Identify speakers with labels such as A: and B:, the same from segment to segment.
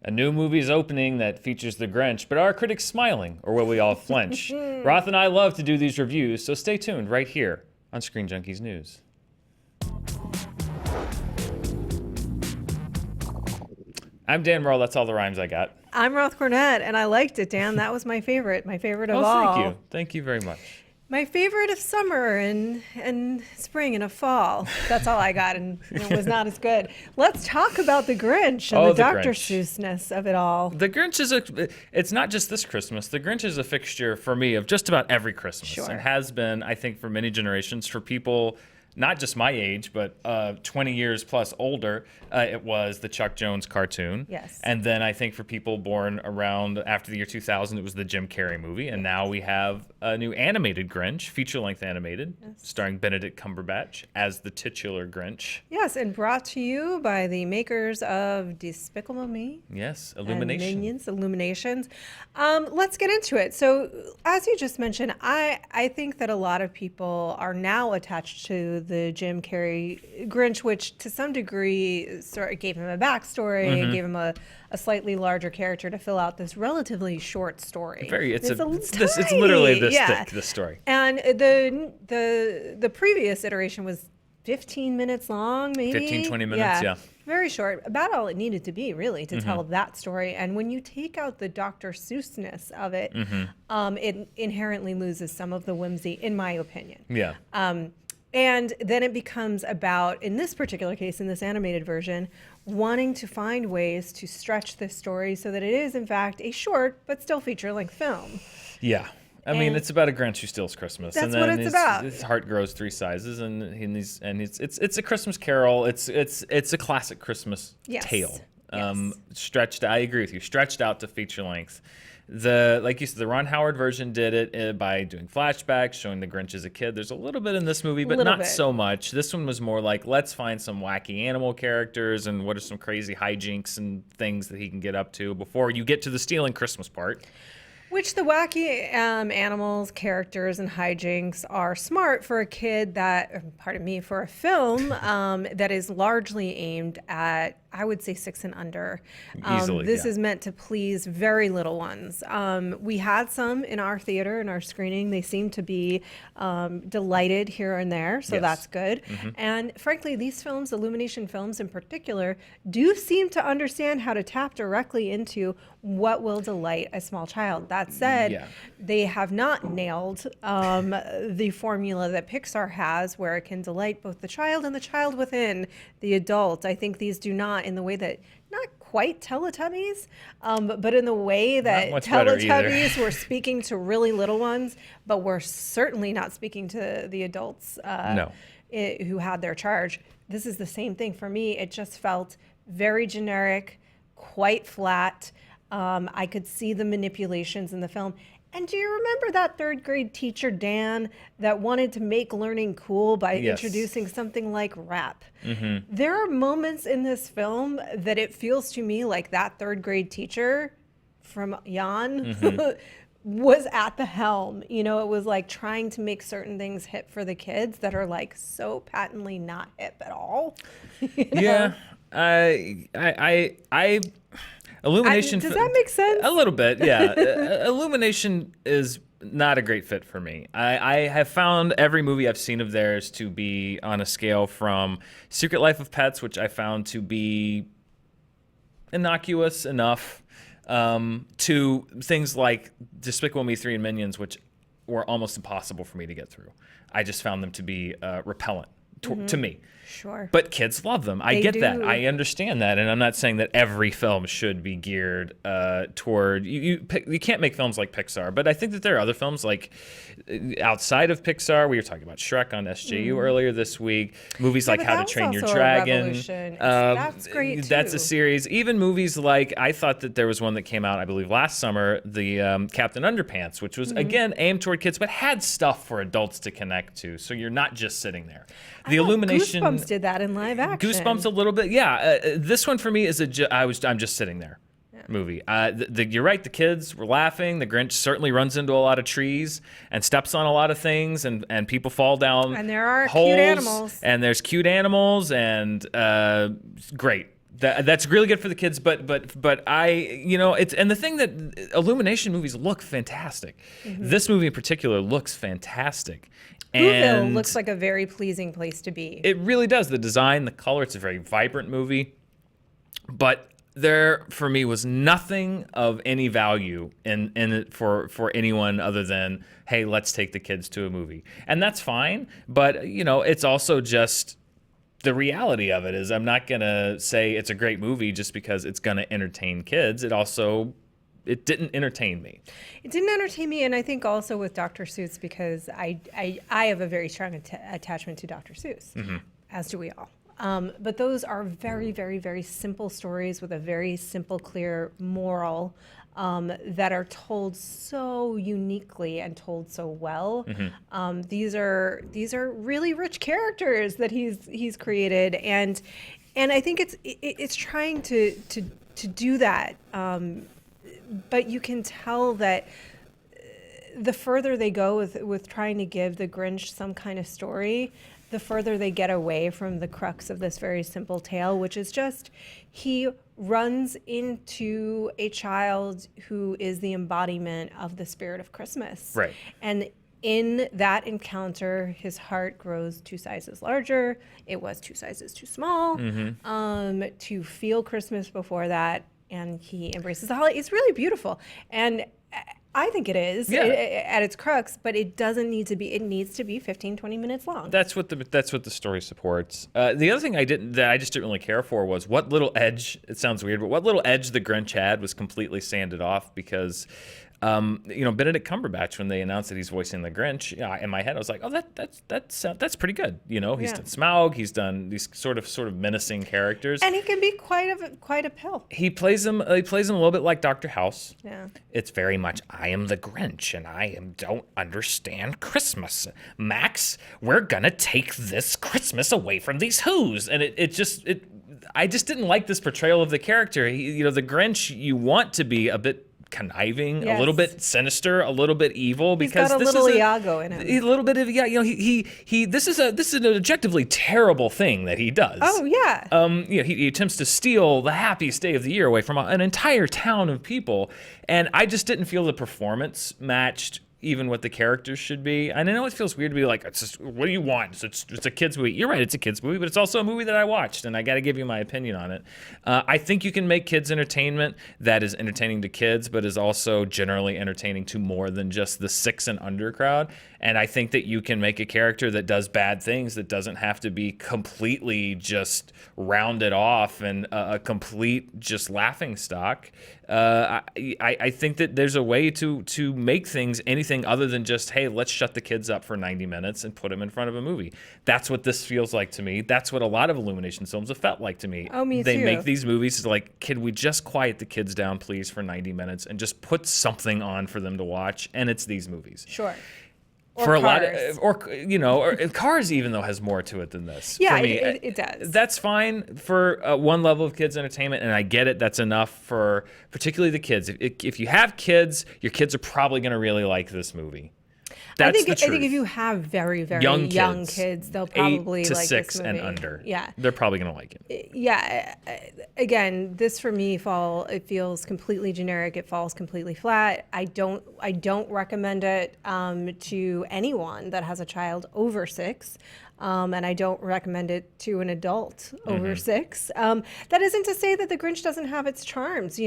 A: A new movie is opening that features the Grinch, but are critics smiling, or will we all flinch? Roth and I love to do these reviews, so stay tuned right here on Screen Junkies News. I'm Dan Murrell. That's all the rhymes I got.
B: I'm Roth Cornet, and I liked it, Dan. That was my favorite of all.
A: Thank you. Thank you very much.
B: My favorite of summer and spring and of fall. That's all I got, and it was not as good. Let's talk about the Grinch and the Dr. Seussness of it all.
A: The Grinch it's not just this Christmas. The Grinch is a fixture for me of just about every Christmas.
B: Sure.
A: And has been, I think, for many generations, for people not just my age, but 20 years plus older. It was the Chuck Jones cartoon.
B: Yes.
A: And then I think for people born around after the year 2000, it was the Jim Carrey movie. And now we have a new animated Grinch, feature-length animated, starring Benedict Cumberbatch as the titular Grinch.
B: Yes, and brought to you by the makers of Despicable Me.
A: Yes, Illumination.
B: And Minions, Illuminations. Let's get into it. So, as you just mentioned, I think that a lot of people are now attached to the Jim Carrey Grinch, which to some degree sort of gave him a backstory and gave him a slightly larger character to fill out this relatively short story.
A: It's literally this thick, this story.
B: And the previous iteration was 15 minutes long, maybe?
A: 15, 20 minutes, yeah.
B: Very short. About all it needed to be, really, to tell that story. And when you take out the Dr. Seuss-ness of it, it inherently loses some of the whimsy, in my opinion.
A: Yeah.
B: And then it becomes about, in this particular case, in this animated version, wanting to find ways to stretch this story so that it is, in fact, a short but still feature-length film.
A: Yeah. I mean, it's about a Grinch who steals Christmas.
B: That's what it's about.
A: His heart grows 3 sizes, and it's a Christmas Carol. It's a classic Christmas tale. Stretched. I agree with you. Stretched out to feature length. Like you said, the Ron Howard version did it by doing flashbacks, showing the Grinch as a kid. There's a little bit in this movie, but not so much. This one was more like, let's find some wacky animal characters and what are some crazy hijinks and things that he can get up to before you get to the stealing Christmas part.
B: Which the wacky animals, characters, and hijinks are smart for a kid for a film that is largely aimed at, I would say, 6 and under. This is meant to please very little ones. We had some in our theater, in our screening. They seem to be delighted here and there, so that's good. And frankly, these films, Illumination films in particular, do seem to understand how to tap directly into what will delight a small child. That said, they have not nailed the formula that Pixar has, where it can delight both the child and the child within, the adult. I think these do not, in the way that, not quite Teletubbies, but in the way that Teletubbies were speaking to really little ones, but we're certainly not speaking to the adults who had their charge. This is the same thing for me. It just felt very generic, quite flat. I could see the manipulations in the film. And do you remember that 3rd grade teacher, Dan, that wanted to make learning cool by introducing something like rap? There are moments in this film that it feels to me like that 3rd grade teacher from Jan was at the helm. You know, it was like trying to make certain things hip for the kids that are like so patently not hip at all.
A: Yeah. Illumination.
B: Does that make sense?
A: A little bit, yeah. Illumination is not a great fit for me. I have found every movie I've seen of theirs to be on a scale from Secret Life of Pets, which I found to be innocuous enough, to things like Despicable Me 3 and Minions, which were almost impossible for me to get through. I just found them to be repellent to me.
B: Sure.
A: But kids love them. I get that. I understand that. And I'm not saying that every film should be geared toward... You can't make films like Pixar, but I think that there are other films like outside of Pixar. We were talking about Shrek on SJU earlier this week. Movies like How to Train Your Dragon.
B: That's great, too.
A: That's a series. Even movies like... I thought that there was one that came out, I believe, last summer, the Captain Underpants, which was, again, aimed toward kids, but had stuff for adults to connect to. So you're not just sitting there. The Illumination...
B: Goosebumps did that in live action.
A: Goosebumps a little bit, yeah. This one for me is I'm just sitting there movie. You're right. The kids were laughing. The Grinch certainly runs into a lot of trees and steps on a lot of things, and people fall down.
B: And there are
A: holes,
B: cute animals.
A: And there's cute animals, and great. That's really good for the kids, but it's, and the thing that Illumination movies look fantastic. This movie in particular looks fantastic.
B: Whoville looks like a very pleasing place to be.
A: It really does. The design, the color, it's a very vibrant movie. But there, for me, was nothing of any value in it for anyone other than, hey, let's take the kids to a movie. And that's fine, but, it's also just the reality of it is I'm not going to say it's a great movie just because it's going to entertain kids. It didn't entertain me.
B: It didn't entertain me, and I think also with Dr. Seuss because I have a very strong attachment to Dr. Seuss, as do we all. But those are very, very, very simple stories with a very simple, clear moral that are told so uniquely and told so well. These are really rich characters that he's created, and I think it's trying to do that. But you can tell that the further they go with trying to give the Grinch some kind of story, the further they get away from the crux of this very simple tale, which is just he runs into a child who is the embodiment of the spirit of Christmas.
A: Right.
B: And in that encounter, his heart grows 2 sizes larger. It was 2 sizes too small to feel Christmas before that. And he embraces the holiday. It's really beautiful. And I think it is at its crux, but it doesn't need to be. It needs to be 15, 20 minutes long.
A: That's what the story supports. The other thing I just didn't really care for was what little edge, it sounds weird, but what little edge the Grinch had was completely sanded off because Benedict Cumberbatch, when they announced that he's voicing the Grinch, in my head I was like, oh, that's pretty good. He's done Smaug, he's done these sort of menacing characters,
B: and he can be quite a pill.
A: He plays him a little bit like Dr. House.
B: Yeah,
A: it's very much I am the Grinch and I don't understand Christmas. Max, we're gonna take this Christmas away from these Who's, and I just didn't like this portrayal of the character. The Grinch, you want to be a bit conniving, a little bit sinister, a little bit evil, because
B: he's got a little Iago in him.
A: A little bit of this is an objectively terrible thing that he does.
B: Oh yeah.
A: He attempts to steal the happiest day of the year away from an entire town of people, and I just didn't feel the performance matched even what the characters should be. And I know it feels weird to be like, it's just, what do you want? It's a kid's movie. You're right, it's a kid's movie, but it's also a movie that I watched, and I got to give you my opinion on it. I think you can make kids entertainment that is entertaining to kids, but is also generally entertaining to more than just the 6 and under crowd. And I think that you can make a character that does bad things that doesn't have to be completely just rounded off and a complete just laughing stock. I think that there's a way to make things anything other than just, hey, let's shut the kids up for 90 minutes and put them in front of a movie. That's what this feels like to me. That's what a lot of Illumination films have felt like to me.
B: Oh, me
A: They
B: too.
A: make these movies like, can we just quiet the kids down, please, for 90 minutes and just put something on for them to watch? And it's these movies.
B: Sure.
A: For a lot of, or Cars even though has more to it than this.
B: Yeah,
A: for me,
B: it does.
A: That's fine for one level of kids entertainment, and I get it. That's enough for particularly the kids. If you have kids, your kids are probably going to really like this movie. That's the truth.
B: I think if you have very, very young kids, they'll probably
A: 8 to
B: like
A: 6
B: this movie.
A: and under.
B: Yeah,
A: they're probably going to like it.
B: Yeah. Again, this for me it feels completely generic. It falls completely flat. I don't recommend it to anyone that has a child over 6. And I don't recommend it to an adult over 6. That isn't to say that The Grinch doesn't have its charms,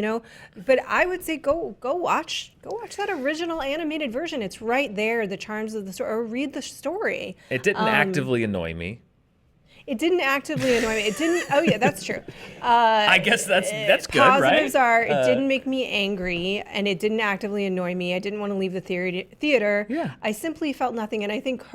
B: but I would say go watch that original animated version. It's right there, the charms of the story, or read the story.
A: It didn't actively annoy me.
B: It didn't actively annoy me. It didn't. Oh yeah, that's true.
A: I guess that's good, right?
B: Positives are it didn't make me angry, and it didn't actively annoy me. I didn't want to leave the theater.
A: Yeah.
B: I simply felt nothing, and I think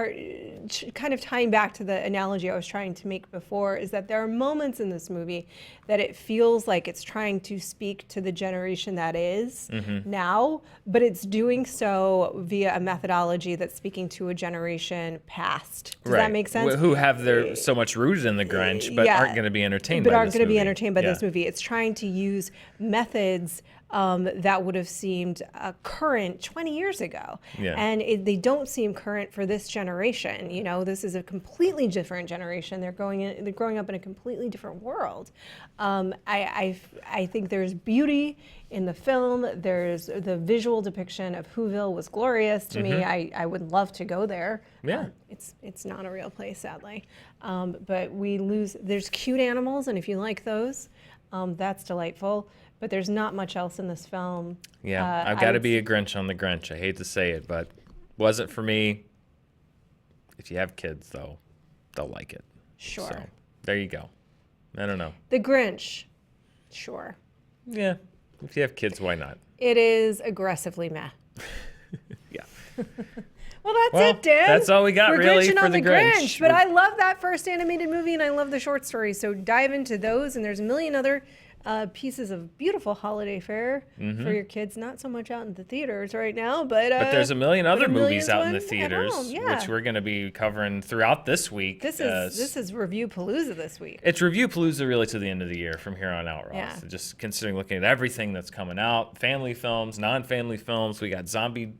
B: kind of tying back to the analogy I was trying to make before is that there are moments in this movie that it feels like it's trying to speak to the generation that is now, but it's doing so via a methodology that's speaking to a generation past. Does that make sense?
A: Who have so much rooted in the Grinch, but aren't going to be entertained by this movie.
B: But aren't going to be entertained by this movie. It's trying to use methods that would have seemed current 20 years ago.
A: Yeah.
B: And they don't seem current for this generation. You know, this is a completely different generation. They're growing up in a completely different world. I think there's beauty in the film. There's the visual depiction of Whoville was glorious to me. I would love to go there.
A: Yeah.
B: It's not a real place, sadly. But there's cute animals, and if you like those, that's delightful. But there's not much else in this film.
A: Yeah, I've got to be a Grinch on the Grinch. I hate to say it, but was it for me? If you have kids, though, they'll like it.
B: Sure.
A: So, there you go. I don't know.
B: The Grinch, sure.
A: Yeah, if you have kids, why not?
B: It is aggressively meh.
A: Yeah.
B: Well, that's it, Dan.
A: That's all we got,
B: We're
A: really,
B: Grinching
A: for
B: on
A: the
B: Grinch. But I love that first animated movie, and I love the short stories. So dive into those, and there's a million other pieces of beautiful holiday fare for your kids. Not so much out in the theaters right now, but
A: there's a million other movies out in the theaters,
B: yeah.
A: which we're going to be covering throughout this week.
B: This is Review Palooza this week.
A: It's Review Palooza really to the end of the year from here on out, Ross.
B: Yeah.
A: So just considering looking at everything that's coming out, family films, non-family films. We got zombie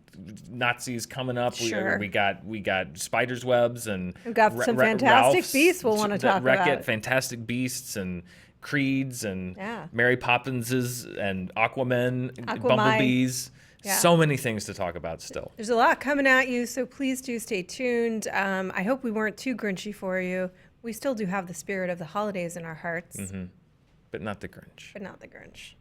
A: Nazis coming up.
B: Sure.
A: We got spiders' webs and
B: we've got some fantastic
A: Ralph's,
B: beasts we'll want to talk about.
A: Fantastic Beasts and Creeds and
B: Yeah.
A: Mary Poppinses and Aquaman, Bumblebees.
B: Yeah.
A: So many things to talk about still.
B: There's a lot coming at you, so please do stay tuned. I hope we weren't too Grinchy for you. We still do have the spirit of the holidays in our hearts.
A: But not the Grinch.
B: But not the Grinch.